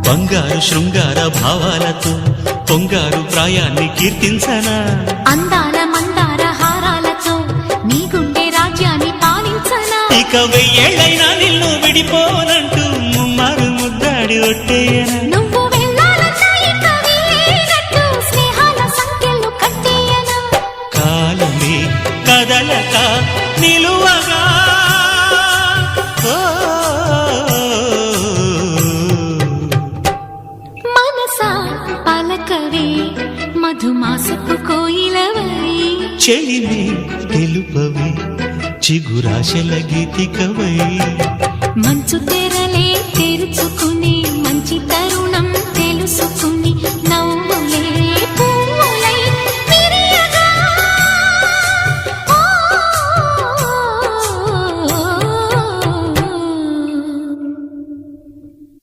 బంగారు శృంగార భావాలతో పొంగారు ప్రాయాన్ని కీర్తించనా అందాల మందార హారాలతో నీ గుండె రాజ్యాన్ని పాలించనా ఇక వెయ్యేళ్ళైనా నిన్ను విడిపోనంటూ ముమ్మారు ముద్దాడి ఒట్టేయనా నువ్వు వెళ్ళాలన్నా ఇక వీలేనట్టు స్నేహాల సంఖ్యలు కట్టేయనా కాలమే కదలక నిలువగా మనసా పలకవే మధుమాసపు కోయిలవై చెలిమి తెలుపవే చిగురాశల గీతికవై మంచు తెరలే తెరుచుకు